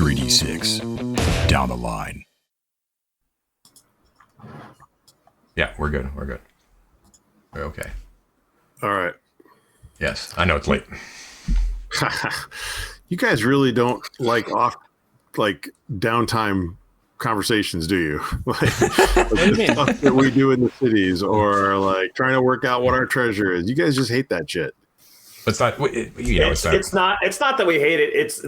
3d6 down the line. Yeah, we're good. We're okay. All right. Yes, I know it's late. You guys really don't like downtime conversations, do you? Like the stuff that we do in the cities, or like trying to work out what our treasure is. You guys just hate that shit. It's not, it's not that we hate it. It's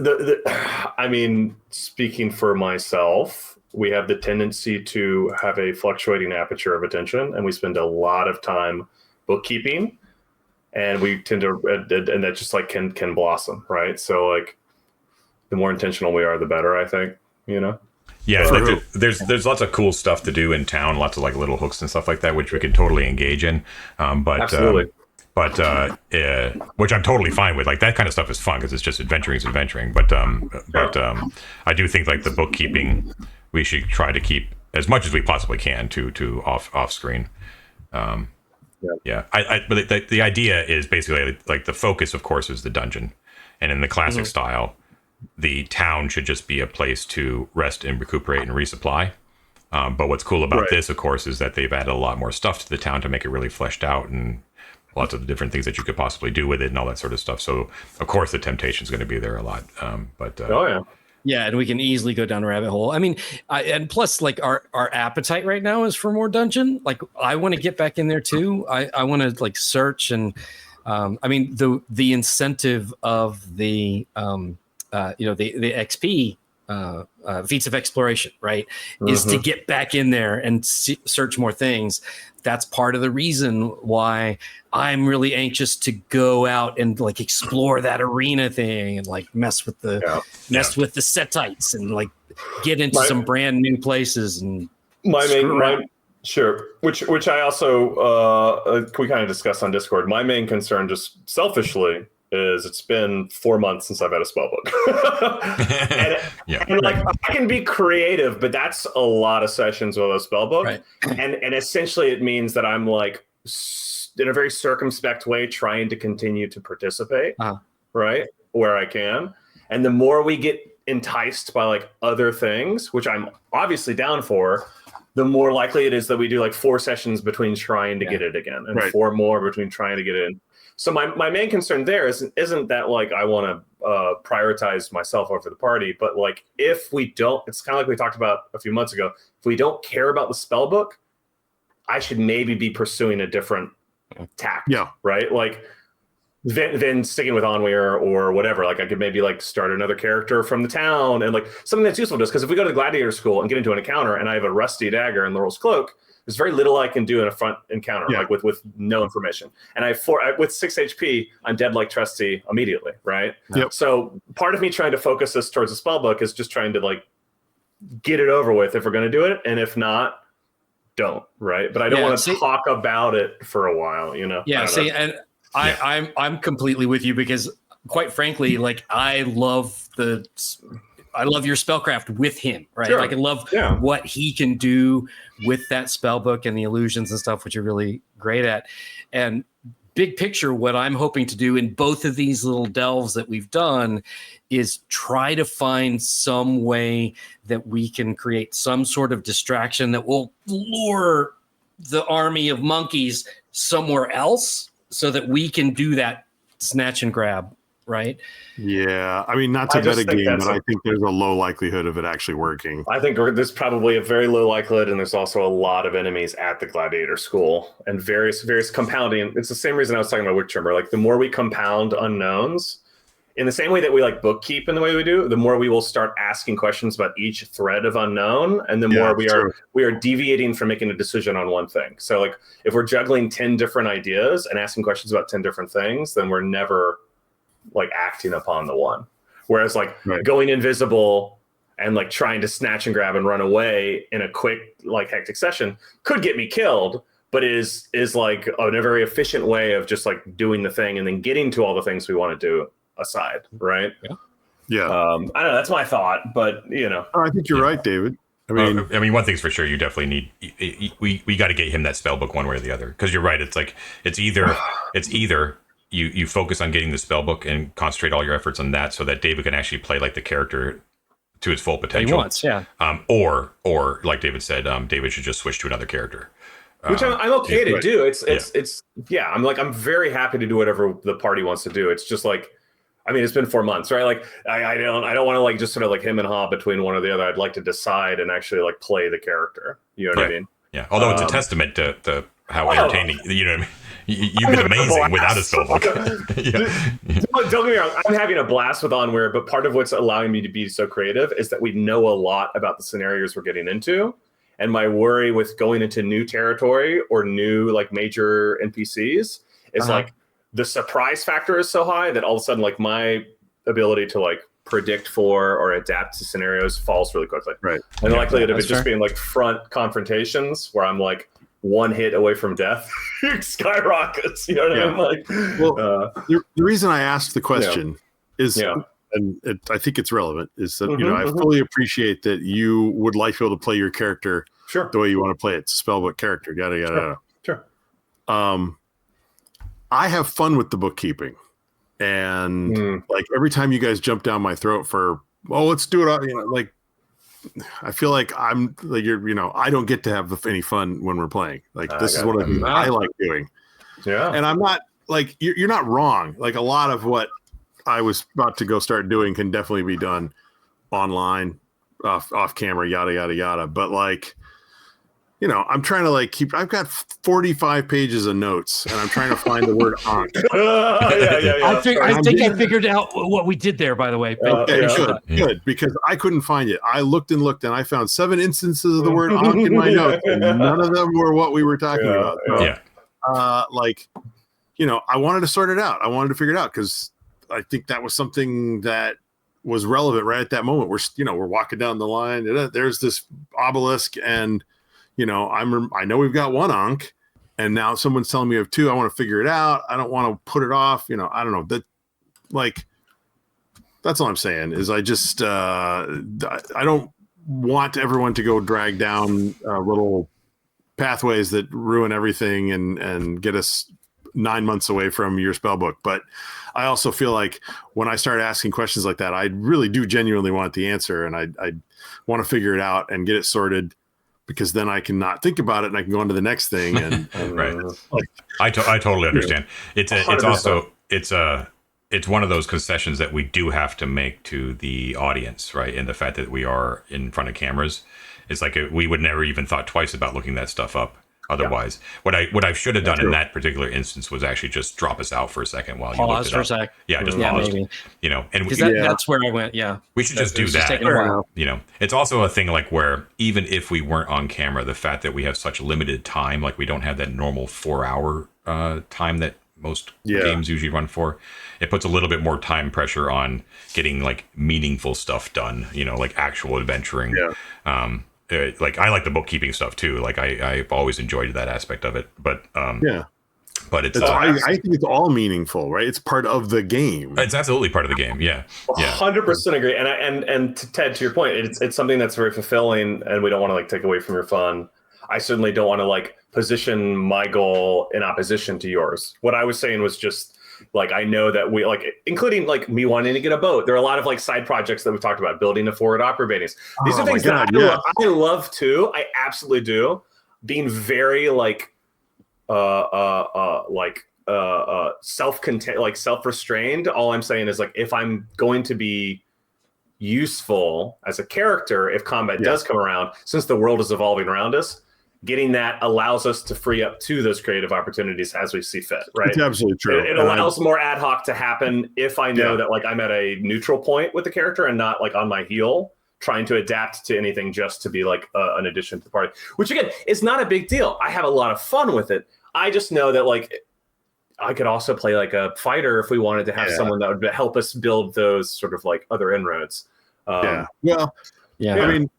I mean, speaking for myself, we have the tendency to have a fluctuating aperture of attention, and we spend a lot of time bookkeeping, and we tend to, and that just like can blossom, right? So like, the more intentional we are, the better, I think, you know? Yeah, like there's lots of cool stuff to do in town, lots of like little hooks and stuff like that, which we can totally engage in. Absolutely. But which I'm totally fine with. Like that kind of stuff is fun because it's just adventuring. But I do think like the bookkeeping, we should try to keep as much as we possibly can to off screen. But the idea is basically like the focus, of course, is the dungeon, and in the classic style, the town should just be a place to rest and recuperate and resupply. But what's cool about this, of course, is that they've added a lot more stuff to the town to make it really fleshed out, and lots of the different things that you could possibly do with it and all that sort of stuff. So, of course, the temptation is going to be there a lot. Yeah, and we can easily go down a rabbit hole. I mean, and plus, like our appetite right now is for more dungeon. Like, I want to get back in there too. I want to like search and, I mean, the incentive of the the XP feats of exploration, right, is to get back in there and search more things. That's part of the reason why I'm really anxious to go out and like explore that arena thing and like mess with the setites and like get into some brand new places and sure. Which I also we kind of discussed on Discord. My main concern, just selfishly, is it's been 4 months since I've had a spell book. and like I can be creative, but that's a lot of sessions with a spell book. Right. And essentially it means that I'm like in a very circumspect way trying to continue to participate, right, where I can. And the more we get enticed by like other things, which I'm obviously down for, the more likely it is that we do like 4 sessions between trying to get it again, and 4 more between trying to get it in. So my main concern there isn't that like I want to prioritize myself over the party, but like if we don't, it's kind of like we talked about a few months ago. If we don't care about the spell book, I should maybe be pursuing a different tack. Yeah. Right. Like then sticking with Onweir or whatever. Like I could maybe like start another character from the town and like something that's useful to us. Because if we go to the gladiator school and get into an encounter and I have a rusty dagger and Laurel's cloak, there's very little I can do in a front encounter, like with no information. And with 6 HP, I'm dead like Trusty immediately, right? Yep. So part of me trying to focus this towards the spell book is just trying to like get it over with if we're going to do it, and if not, don't, right? But I don't want to talk about it for a while, you know? Yeah, and I'm completely with you because, quite frankly, like I love your spellcraft with him, right? Sure. Like I love what he can do with that spell book and the illusions and stuff, which you're really great at. And big picture, what I'm hoping to do in both of these little delves that we've done is try to find some way that we can create some sort of distraction that will lure the army of monkeys somewhere else so that we can do that snatch and grab. Right. Yeah. I mean, not to bet a game, but I think there's a low likelihood of it actually working. I think there's probably a very low likelihood, and there's also a lot of enemies at the gladiator school and various compounding. It's the same reason I was talking about Wick Trimmer. Like the more we compound unknowns, in the same way that we like bookkeep in the way we do, the more we will start asking questions about each thread of unknown, and the more we are deviating from making a decision on one thing. So like if we're juggling 10 different ideas and asking questions about 10 different things, then we're never like acting upon the one. Whereas like going invisible and like trying to snatch and grab and run away in a quick like hectic session could get me killed, but is like a very efficient way of just like doing the thing and then getting to all the things we want to do aside, right? Yeah. I don't know, that's my thought, but you know. I think you're right, David. I mean, one thing's for sure, you definitely need, we got to get him that spell book one way or the other, because you're right, it's like it's either you focus on getting the spell book and concentrate all your efforts on that so that David can actually play like the character to his full He potential. wants, yeah. Or like David said, David should just switch to another character. Which I'm okay to right. do. I'm very happy to do whatever the party wants to do. It's just like, I mean, it's been 4 months, right? Like, I don't want to like just sort of like him and ha between one or the other. I'd like to decide and actually like play the character. You know what I mean? Yeah. Although it's a testament to how entertaining, you know what I mean? You've been amazing without a spellbook. Don't get me wrong. I'm having a blast with Onweir, but part of what's allowing me to be so creative is that we know a lot about the scenarios we're getting into. And my worry with going into new territory or new like major NPCs is like the surprise factor is so high that all of a sudden like my ability to like predict for or adapt to scenarios falls really quickly. Right. And the likelihood of it That's just fair. being like front confrontations where I'm like one hit away from death skyrockets. You know what I mean? Like, Well, the reason I asked the question is, and I think it's relevant, is that, you know, I fully appreciate that you would like to be able to play your character sure. the way you want to play it. It's a spellbook character, yada, yada, yada. Sure. I have fun with the bookkeeping. And like every time you guys jump down my throat for, well, let's do it, you know, like, I feel like I'm like, you know, I don't get to have any fun when we're playing. Like this is one of the things I like doing. Yeah. And I'm not like, you're not wrong. Like a lot of what I was about to go start doing can definitely be done online, off camera, yada, yada, yada. But like, you know, I'm trying to like I've got 45 pages of notes and I'm trying to find the word on. I think I figured out what we did there, by the way. Good, because I couldn't find it. I looked and I found 7 instances of the word on in my notes, and none of them were what we were talking about. So, like, you know, I wanted to sort it out. I wanted to figure it out because I think that was something that was relevant right at that moment. We're walking down the line. There's this obelisk, and you know, I know we've got 1 Ankh, and now someone's telling me we have 2. I want to figure it out. I don't want to put it off. You know, I don't know that. Like, that's all I'm saying is I just I don't want everyone to go drag down little pathways that ruin everything and get us 9 months away from your spell book. But I also feel like when I start asking questions like that, I really do genuinely want the answer, and I want to figure it out and get it sorted, because then I can not think about it and I can go on to the next thing. And right. Like, I totally understand. It's one of those concessions that we do have to make to the audience, right? And the fact that we are in front of cameras, it's like we would never even thought twice about looking that stuff up. Otherwise, what I should have done in that particular instance was actually just drop us out for a second while you pause looked it for up. a sec. Yeah, just pause. Maybe. You know, and that's where I went. Yeah, we should just do that. taking a while. You know, it's also a thing like where even if we weren't on camera, the fact that we have such limited time, like we don't have that normal 4-hour time that most games usually run for, it puts a little bit more time pressure on getting like meaningful stuff done. You know, like actual adventuring. Yeah. Like I like the bookkeeping stuff too. Like I've always enjoyed that aspect of it. But but it's I think it's all meaningful, right? It's part of the game. It's absolutely part of the game. Yeah, 100% agree. And to Ted, to your point, it's something that's very fulfilling, and we don't want to like take away from your fun. I certainly don't want to like position my goal in opposition to yours. What I was saying was just like, I know that we like, including like me wanting to get a boat. There are a lot of like side projects that we've talked about, building a forward opera base. These are things that I love too. I absolutely do. Being very like, self-contained, like self-restrained. All I'm saying is like, if I'm going to be useful as a character, if combat does come around, since the world is evolving around us, getting that allows us to free up to those creative opportunities as we see fit, right? It's absolutely true. It allows more ad hoc to happen if I know that like I'm at a neutral point with the character and not like on my heel trying to adapt to anything just to be like an addition to the party, which again is not a big deal. I have a lot of fun with it. I just know that like I could also play like a fighter if we wanted to have someone that would help us build those sort of like other inroads. I mean,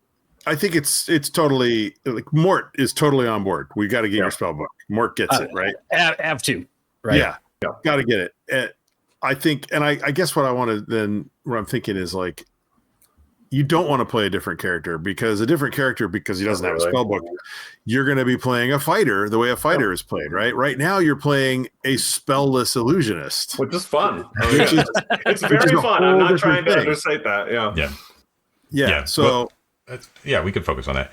I think it's totally like Mort is totally on board. We got to get your spell book. Mort gets it, right? Have to, right? Yeah. Got to get it. I think, and I guess what I'm thinking is like, you don't want to play a different character because he doesn't have a spell book. You're going to be playing a fighter the way a fighter is played, right? Right now you're playing a spellless illusionist, which is fun. It's very fun. I'm not trying to understate that. Yeah. Yeah. So. Yeah, we could focus on that.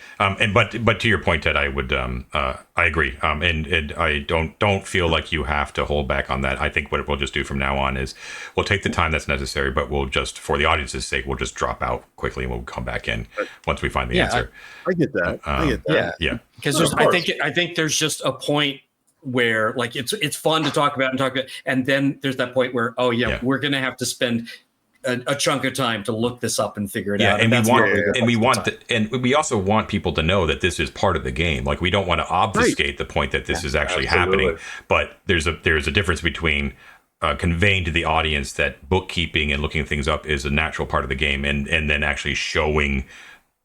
But to your point, Ted, I would I agree. And I don't feel like you have to hold back on that. I think what we'll just do from now on is we'll take the time that's necessary, but we'll just, for the audience's sake, we'll just drop out quickly and we'll come back in once we find the answer. I get that. I get that. Yeah. Because I think there's just a point where like it's fun to talk about, and then there's that point where we're gonna have to spend a chunk of time to look this up and figure it out. And we also want people to know that this is part of the game. Like, we don't want to obfuscate the point that this is actually happening. But there's a difference between conveying to the audience that bookkeeping and looking things up is a natural part of the game, and then actually showing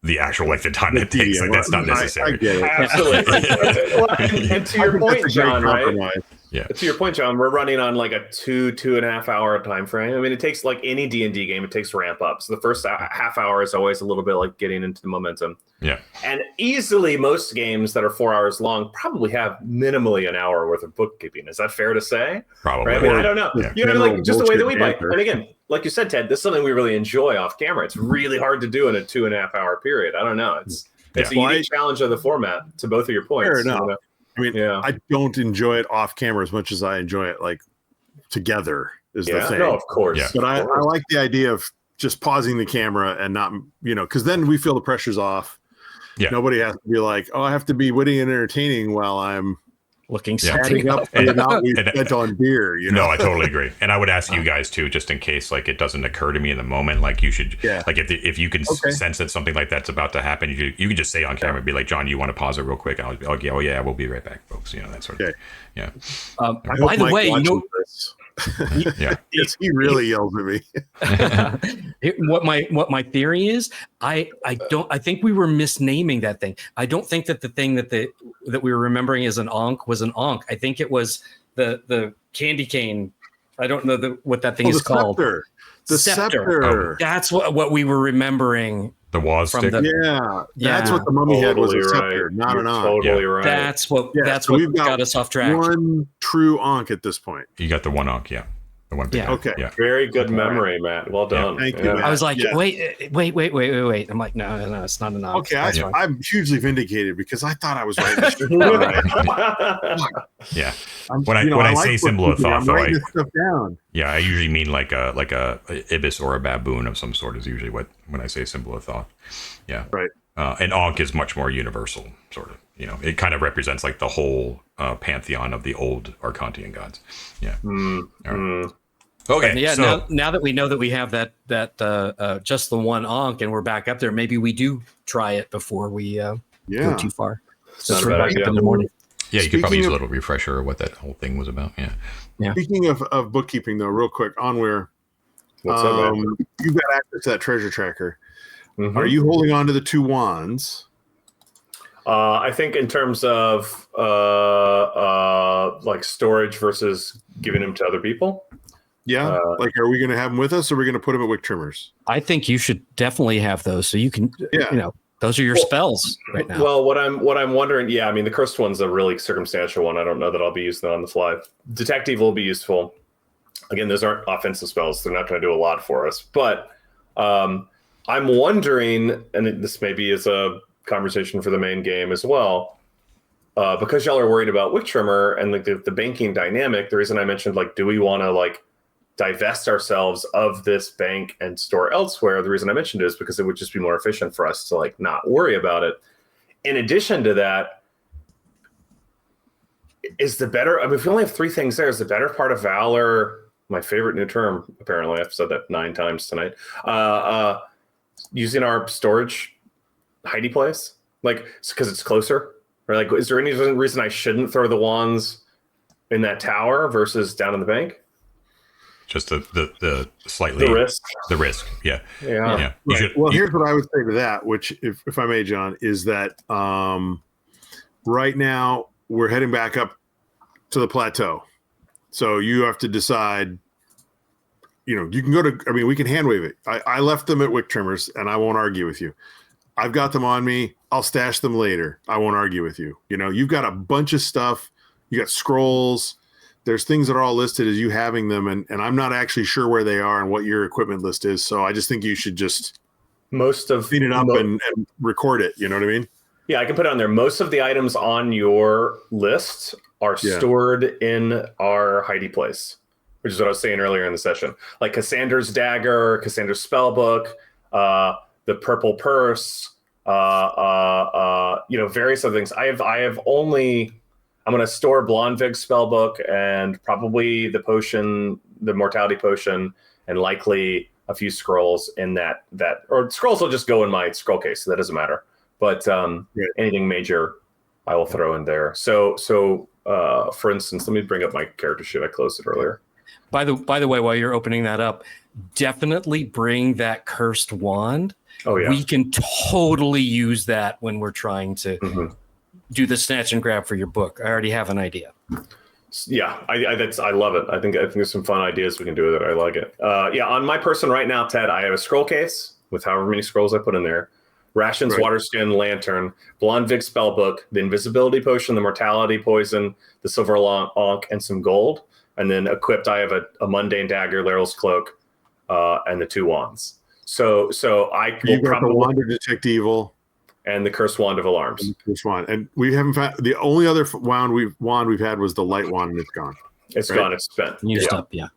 the actual length of time that takes. Like, that's not necessary. I get it. Absolutely. And to your point, John, right? Yeah. To your point, John, we're running on like a 2.5 hour time frame. I mean, it takes, like any D&D game, it takes ramp up. So the first half hour is always a little bit like getting into the momentum. Yeah. And easily most games that are 4 hours long probably have minimally an hour worth of bookkeeping. Is that fair to say? Probably. Right? I mean, I don't know. Yeah. You know, like just the way that we play. And again, like you said, Ted, this is something we really enjoy off camera. It's really hard to do in a 2.5 hour period. I don't know. It's a unique challenge of the format, to both of your points. Fair enough. You know? I mean, I don't enjoy it off camera as much as I enjoy it like together is the thing. No, of course. Yeah. But I like the idea of just pausing the camera and not, because then we feel the pressure's off. Yeah. Nobody has to be like, oh, I have to be witty and entertaining while I'm looking adding up the amount we spent on beer. No, I totally agree. And I would ask you guys too, just in case like it doesn't occur to me in the moment, like you should, like if you can sense that something like that's about to happen, you can just say on camera, be like, John, you want to pause it real quick? I'll be like, oh yeah, we'll be right back, folks. That sort of thing. Yeah. By the way, he really yells at me. What my theory is, I think we were misnaming that thing. I don't think that the thing that we were remembering as an onk was an onk. I think it was the candy cane. I don't know what that thing is called. Scepter. The scepter. Oh, that's what we were remembering. The Waz stick. That's what the mummy had was a scepter, not an onk. Totally right. That's what got us off track. One true onk at this point. You got the one onk, the one big. Okay. Yeah. Very good memory, Matt. Well done. Thank you, Matt. I was like, wait. I'm like, no, it's not an onk. Okay, I'm hugely vindicated because I thought I was right. Yeah. When I say symbol of thought, though, this stuff down. Yeah, I usually mean like a ibis or a baboon of some sort is usually when I say symbol of thought. Yeah. Right. And Ankh is much more universal, sort of. It kind of represents like the whole pantheon of the old Arcantian gods. Yeah. Right. Okay. Yeah. So, now that we know that we have that just the one Ankh and we're back up there, maybe we do try it before we go too far. So we're back up in the morning. Yeah, you could probably use a little refresher of what that whole thing was about. Yeah. Speaking of bookkeeping, though, real quick, Onware, What's up, man? you've got access to that treasure tracker. Mm-hmm. Are you holding on to the 2 wands? I think in terms of like storage versus giving them to other people. Yeah. Are we going to have them with us, or are we going to put them at Wick Trimmers? I think you should definitely have those, so you can. Those are your spells right now. Well, what I'm wondering, I mean, the cursed one's a really circumstantial one. I don't know that I'll be using that on the fly. Detective will be useful. Again, those aren't offensive spells; they're not going to do a lot for us. But I'm wondering, and this maybe is a conversation for the main game as well, because y'all are worried about Wick Trimmer and the banking dynamic. The reason I mentioned, like, do we want to like divest ourselves of this bank and store elsewhere? The reason I mentioned it is because it would just be more efficient for us to like not worry about it. In addition to that, is the better, I mean, if we only have 3 things there, is the better part of Valor, my favorite new term, apparently I've said that 9 times tonight, using our storage hidey place, like, because it's closer? Or like, is there any reason I shouldn't throw the wands in that tower versus down in the bank? Just the slightly the risk. Yeah. Right. Well, here's what I would say to that, which, if I may, John, is that right now we're heading back up to the plateau. So you have to decide, you can go to, we can hand wave it. I left them at Wick Trimmers, and I won't argue with you. I've got them on me. I'll stash them later. I won't argue with you. You've got a bunch of stuff. You got scrolls. There's things that are all listed as you having them, and I'm not actually sure where they are and what your equipment list is. So I just think you should just most of clean it up and record it. You know what I mean? Yeah, I can put it on there. Most of the items on your list are stored in our Heidi place, which is what I was saying earlier in the session. Like Cassandra's dagger, Cassandra's spellbook, the purple purse, various other things. I'm going to store Blondvig's spellbook and probably the potion, the mortality potion, and likely a few scrolls in that or scrolls will just go in my scroll case, so that doesn't matter. But anything major, I will throw in there. So for instance, let me bring up my character sheet. I closed it earlier. By the way, while you're opening that up, definitely bring that cursed wand. Oh yeah, we can totally use that when we're trying to do the snatch and grab for your book. I already have an idea. Yeah, I love it. I think there's some fun ideas we can do with it. I like it. On my person right now, Ted, I have a scroll case with however many scrolls I put in there. Rations, water skin, lantern, Blondvig spellbook, the invisibility potion, the mortality poison, the silver ankh, and some gold. And then equipped, I have a mundane dagger, Laryl's cloak, and the 2 wands. So I will got the wand of detect evil and the cursed wand of alarms. And we haven't found the only other wand we've had was the light wand, and it's gone. It's gone. It's spent. Used up. Yeah.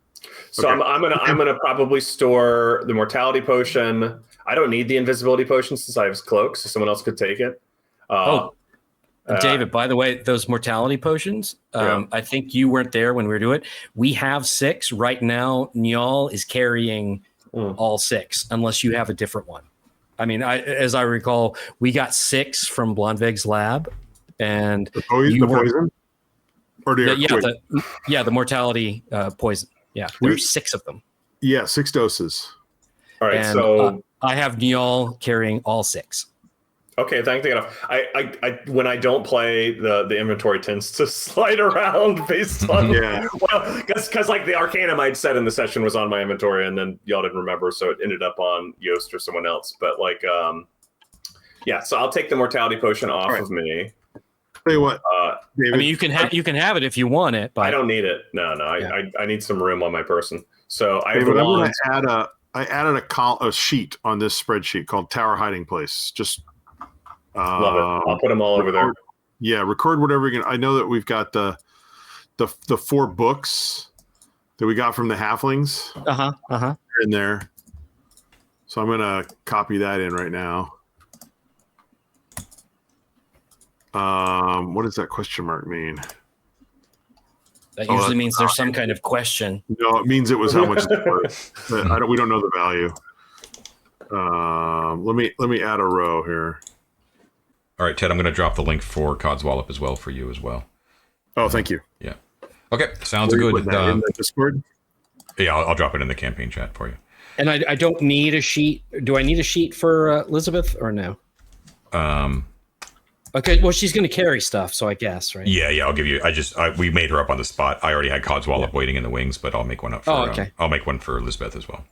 So okay. I'm gonna probably store the mortality potion. I don't need the invisibility potion since I have his cloak, so someone else could take it. David, by the way, those mortality potions, I think you weren't there when we were doing it. We have 6 right now. Njal is carrying all 6, unless you have a different one. I mean, as I recall, we got 6 from Blondvig's lab, and the poison, or the mortality poison. Yeah, there's 6 of them. Yeah, 6 doses. All right, and, so I have Njal carrying all 6. Okay, thank you. I when I don't play, the inventory tends to slide around based on because like the Arcanum I'd said in the session was on my inventory, and then y'all didn't remember, so it ended up on Yost or someone else. But like, so I'll take the mortality potion off of me. Tell you what, David, I mean, you can have it if you want it, but I don't need it. No, I need some room on my person. So I added a sheet on this spreadsheet called Tower Hiding Place. Just love it. I'll put them all over there. Yeah, record whatever you can. I know that we've got the 4 books that we got from the halflings. In there. So I'm gonna copy that in right now. What does that question mark mean? That usually means there's some kind of question. No, it means it was how much it's worth. We don't know the value. Let me add a row here. All right, Ted, I'm going to drop the link for Codswallop as well for you as well. Oh, thank you. Yeah. Okay, sounds good. In the Discord? Yeah, I'll drop it in the campaign chat for you. And I don't need a sheet. Do I need a sheet for Elizabeth or no? Okay, well, she's going to carry stuff, so I guess, right? Yeah, I'll give you. We made her up on the spot. I already had Codswallop waiting in the wings, but I'll make one up for. I'll make one for Elizabeth as well.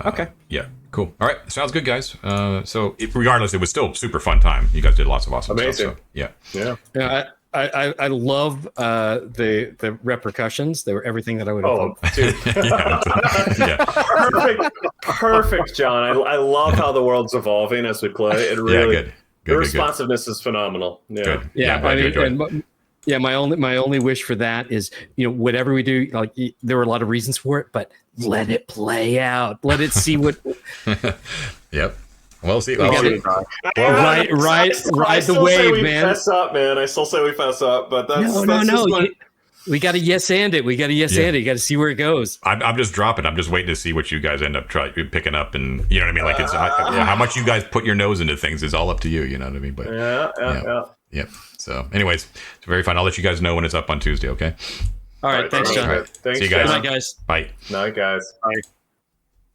Okay. Yeah. Cool. All right. Sounds good, guys. Regardless, it was still super fun time. You guys did lots of awesome stuff. So, yeah. I love the repercussions. They were everything that I would have hoped. Perfect, John. I love how the world's evolving as we play. It really. Good. The responsiveness is phenomenal. Yeah. Good. My only wish for that is, whatever we do, like there were a lot of reasons for it, but let it play out. Let it see what. Yep. Well, see. Ride the wave, man. Fess up, man. I still say we fess up, but that's no. We got to yes and it. We got to yes and it. You got to see where it goes. I'm just dropping. I'm just waiting to see what you guys end up picking up, and you know what I mean. Like it's how much you guys put your nose into things is all up to you. You know what I mean? But yeah. So, anyways, it's very fun. I'll let you guys know when it's up on Tuesday. Okay. All right. Thanks, John. All right. Thanks, see you guys. Good night, guys. Bye. Night, guys. Bye.